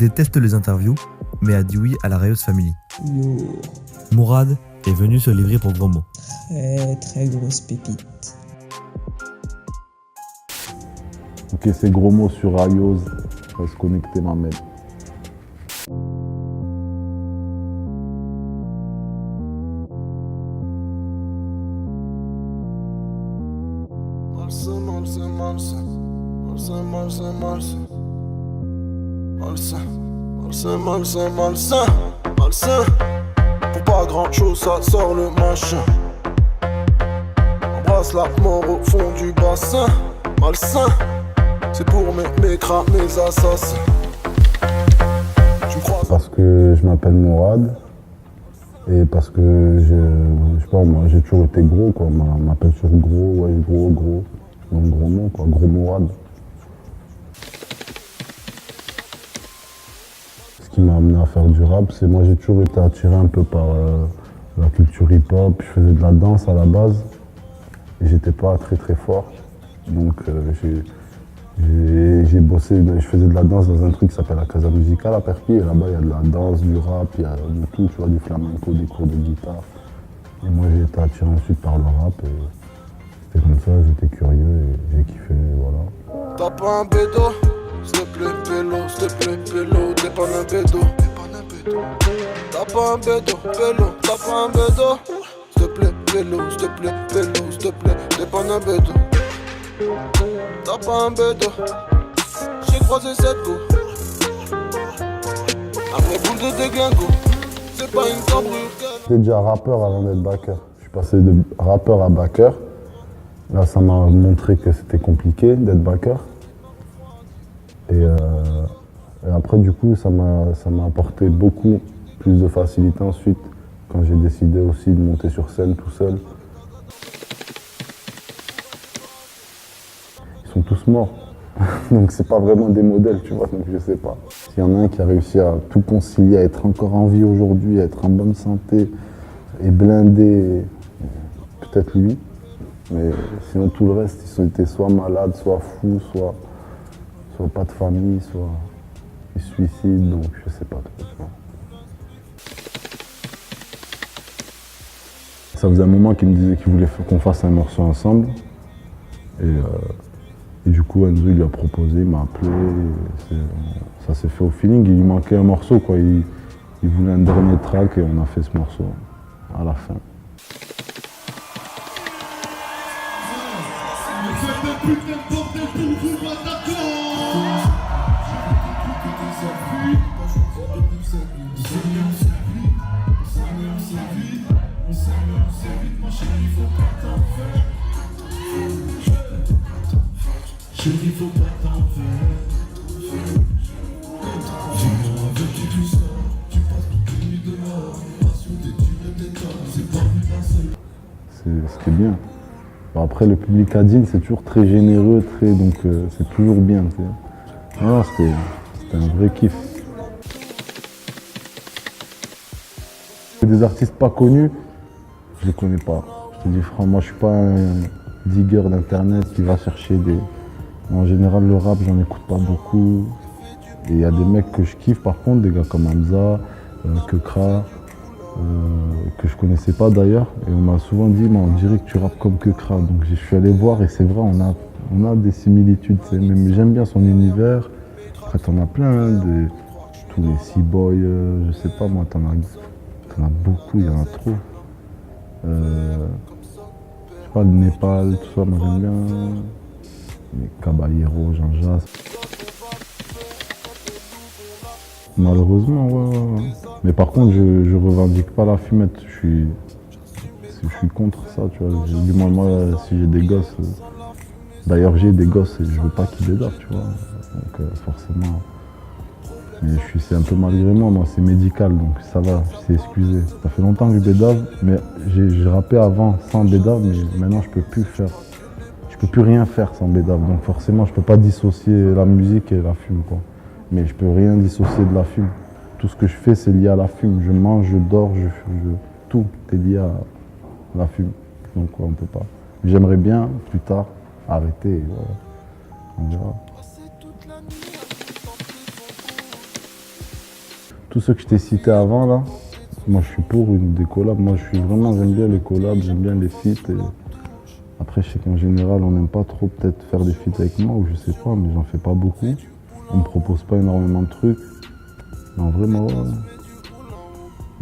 déteste les interviews, mais a dit oui à la Riot Family. Yo, Mourad est venu se livrer pour gros mots. très grosse pépite. Ok, c'est gros mots sur iOS. Reste connecté, ma mère. Malsain. Pour pas grand chose, ça sort le machin. Embrasse la mort au fond du bassin. Malsain, c'est pour mes crames, mes assassins. Tu me crois? Parce que je m'appelle Mourad. Et parce que je sais pas, moi j'ai toujours été gros quoi. On m'appelle toujours gros, ouais, gros. Donc gros mot quoi, gros Mourad. Ce qui m'a amené à faire du rap, c'est moi j'ai toujours été attiré un peu par la culture hip-hop. Je faisais de la danse à la base. Et j'étais pas très fort. Donc j'ai bossé, je faisais de la danse dans un truc qui s'appelle la Casa Musicale à Perpignan. Et là-bas, il y a de la danse, du rap, il y a de tout, tu vois, du flamenco, des cours de guitare. Et moi, j'ai été attiré ensuite par le rap. Et c'était comme ça, j'étais curieux et j'ai kiffé, voilà. T'as pas un bédo? S'il te plaît, pélo, t'es pas un bédo. T'as pas un bédo, t'as pas un bédo. S'il te plaît, pélo, t'es pas un bédo. T'as pas un bédo. J'ai croisé cette go. Après boule de déglingo. C'est pas une cambrure. J'étais déjà rappeur avant d'être backer. Je suis passé de rappeur à backer. Là, ça m'a montré que c'était compliqué d'être backer. Et après, du coup, ça m'a apporté beaucoup plus de facilité ensuite, quand j'ai décidé aussi de monter sur scène tout seul. Ils sont tous morts, donc c'est pas vraiment des modèles, tu vois, donc je sais pas. S'il y en a un qui a réussi à tout concilier, à être encore en vie aujourd'hui, à être en bonne santé et blindé, peut-être lui. Mais sinon tout le reste, ils ont été soit malades, soit fous, soit pas de famille, soit ils se suicident, donc je sais pas trop. Ça faisait un moment qu'il me disait qu'il voulait qu'on fasse un morceau ensemble. Et du coup, Enzo lui a proposé, il m'a appelé. Ça s'est fait au feeling, il lui manquait un morceau, quoi. Il voulait un dernier track et on a fait ce morceau à la fin. C'est ce qui est bien. Bon, après, le public Adine, c'est toujours très généreux, donc c'est toujours bien. Ah, c'était un vrai kiff. Des artistes pas connus, je les connais pas. Je te dis franchement, moi je suis pas un digger d'internet qui va chercher des... En général, le rap, j'en écoute pas beaucoup. Et il y a des mecs que je kiffe par contre, des gars comme Hamza, Kekra, que je connaissais pas d'ailleurs. Et on m'a souvent dit, on dirait que tu rappes comme Kekra. Donc je suis allé voir et c'est vrai, on a des similitudes. Mais j'aime bien son univers. Après, t'en as plein, hein, tous les C-Boys, je sais pas moi, t'en as beaucoup, il y en a trop. Je sais pas, le Népal, tout ça, moi j'aime bien. Les Caballero, Jean-Jas. Malheureusement, ouais. Mais par contre, je revendique pas la fumette. Je suis contre ça, tu vois. Du moins, moi, si j'ai des gosses... D'ailleurs, j'ai des gosses et je veux pas qu'ils bédavent, tu vois. Donc, forcément... Mais c'est un peu malgré moi, c'est médical, donc ça va, c'est excusé. Ça fait longtemps que je bédave, mais j'ai rappé avant sans bédave, mais maintenant je peux plus rien faire sans bédave. Donc forcément, je peux pas dissocier la musique et la fume, quoi. Mais je peux rien dissocier de la fume. Tout ce que je fais, c'est lié à la fume. Je mange, je dors, tout est lié à la fume. Donc ouais, on peut pas. J'aimerais bien, plus tard, arrêter, et voilà. On verra. tous ceux que je t'ai cités avant là, moi je suis pour des collabs. Moi j'aime bien les collabs, j'aime bien les feats. Après, je sais qu'en général, on n'aime pas trop peut-être faire des feats avec moi, ou je sais pas, mais j'en fais pas beaucoup. On me propose pas énormément de trucs. Mais en vrai, moi,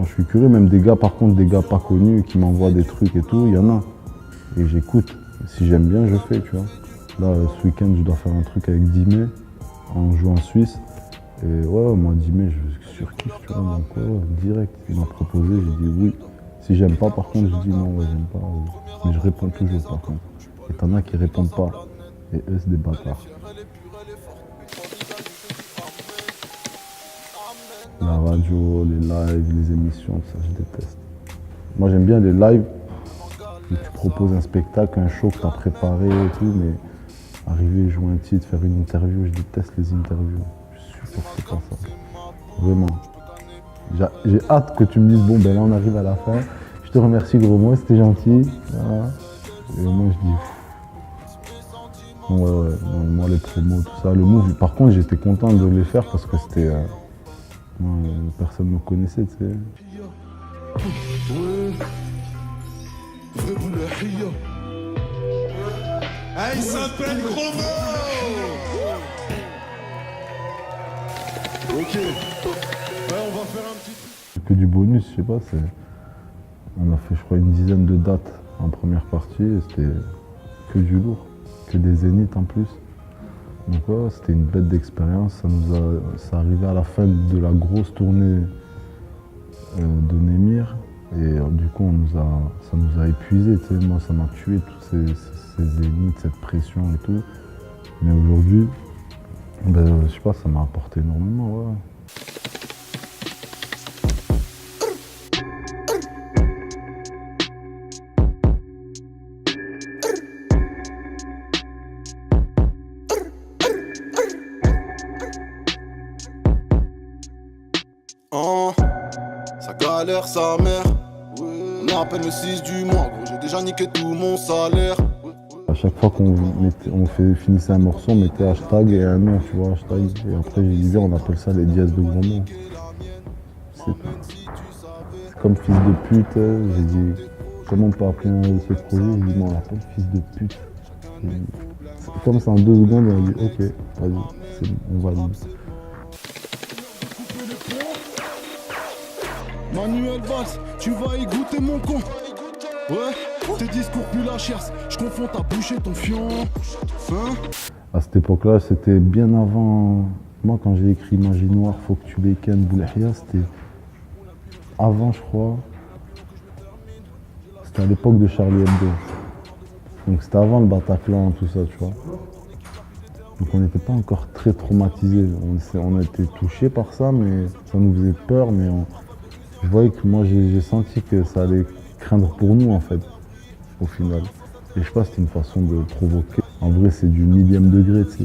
je suis curieux. Même des gars, par contre, des gars pas connus qui m'envoient des trucs et tout, il y en a. Et j'écoute. Si j'aime bien, je fais, tu vois. Là, ce week-end, je dois faire un truc avec Dimé. On joue en Suisse. Et ouais, moi, Dimé, je surkiffe, tu vois. Donc, ouais, direct, il m'a proposé, j'ai dit oui. Si j'aime pas, par contre, je dis non, ouais, j'aime pas. Mais je réponds toujours, par contre. Et t'en as qui répondent pas. Et eux, c'est des bâtards. La radio, les lives, les émissions, ça, je déteste. Moi, j'aime bien les lives où tu proposes un spectacle, un show que t'as préparé et tout, mais arriver, jouer un titre, faire une interview, je déteste les interviews. Je supporte pas ça. Vraiment. J'ai hâte que tu me dises, bon, ben là, on arrive à la fin. Je te remercie, gros mot, c'était gentil. Voilà. Et moi, je dis, ouais, moi, les promos, tout ça. Le move, par contre, j'étais content de les faire parce que c'était. Moi, personne ne me connaissait, tu sais. Il s'appelle Chromo. Ok. Ouais, on va faire un petit truc. Que du bonus, je sais pas, on a fait, je crois, une dizaine de dates en première partie et c'était que du lourd, que des zéniths en plus. Donc ouais, c'était une bête d'expérience. Ça arrivait à la fin de la grosse tournée de Némir et du coup ça nous a épuisés. Tu sais, moi ça m'a tué tous ces zéniths, cette pression et tout. Mais aujourd'hui, ben, je sais pas, ça m'a apporté énormément. Ouais. Ça galère sa mère. On est à peine le 6 du mois, gros. J'ai déjà niqué tout mon salaire. À chaque fois qu'on finissait un morceau, on mettait hashtag et un nom, tu vois, hashtag. Et après, j'ai dit, on appelle ça les dièses de gros mots. C'est comme fils de pute. J'ai dit, comment on peut appeler ce projet? J'ai dit, non, on l'appelle fils de pute. Comme ça, en 2 secondes, on a dit, ok, vas-y, c'est bon, on valide. Manuel Valls, tu vas y goûter mon con. Ouais, tes discours plus la chasse. Je confonds ta bouche et ton fion. Hein? À cette époque-là, c'était bien avant. Moi, quand j'ai écrit Magie Noire, Faut que tu les kennes, Boulahia, c'était avant, je crois. C'était à l'époque de Charlie Hebdo. Donc c'était avant le Bataclan, tout ça, tu vois. Donc on n'était pas encore très traumatisés. On a été touchés par ça, mais ça nous faisait peur, mais je voyais que moi j'ai senti que ça allait craindre pour nous en fait, au final. Et je sais pas, c'était une façon de provoquer. En vrai, c'est du millième degré, tu sais.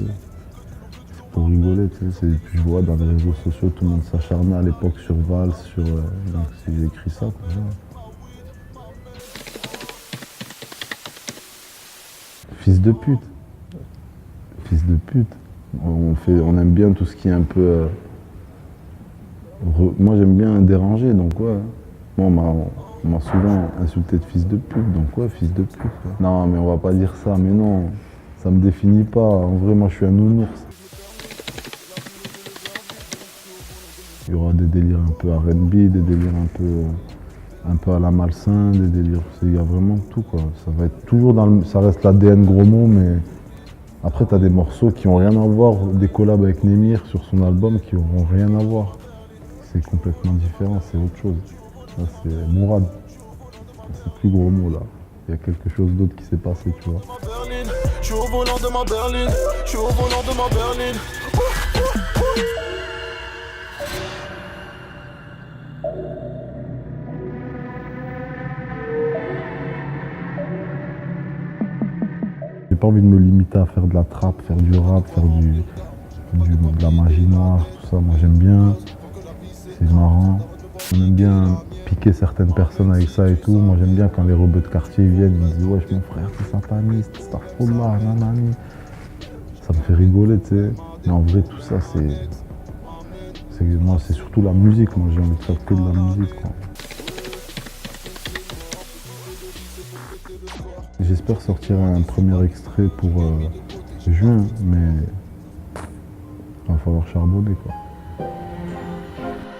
C'est pour rigoler, tu sais. Je vois dans les réseaux sociaux, tout le monde s'acharnait à l'époque sur Valls, donc j'ai écrit ça, quoi. Fils de pute. Fils de pute. On aime bien tout ce qui est un peu. Moi j'aime bien déranger, donc ouais. Moi, on m'a souvent insulté de fils de pute, donc ouais, fils de pute. Ouais. Non, mais on va pas dire ça, mais non, ça me définit pas. En vrai, moi je suis un nounours. Il y aura des délires un peu R&B, des délires un peu à la malsain, des délires. Il y a vraiment tout, quoi. Ça va être toujours ça reste l'ADN gros mot, mais après t'as des morceaux qui ont rien à voir, des collabs avec Némir sur son album qui auront rien à voir. C'est complètement différent, c'est autre chose. Là, c'est Mourad. C'est plus gros mot là. Il y a quelque chose d'autre qui s'est passé, tu vois. Je suis au volant de ma berline. Je suis au volant de ma berline. J'ai pas envie de me limiter à faire de la trappe, faire du rap, faire de la magie noire, tout ça. Moi j'aime bien. C'est marrant. On aime bien piquer certaines personnes avec ça et tout. Moi j'aime bien quand les rebeux de quartier viennent, ils me disent wesh mon frère, t'es sataniste, astaghfirullah, nanani. Ça me fait rigoler, tu sais. Mais en vrai tout ça c'est moi, c'est surtout la musique. Moi, j'ai envie de faire que de la musique, quoi. J'espère sortir un premier extrait pour juin, mais il va falloir charbonner, quoi.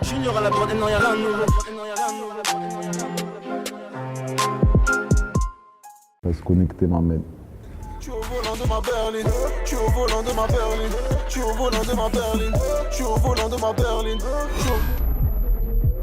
Junior à la prod, non y'a rien de nouveau. Reste connecté, ma mère. Je suis au volant de ma berline, je suis au volant de ma berline, je suis au volant de ma berline, je suis au volant de ma berline.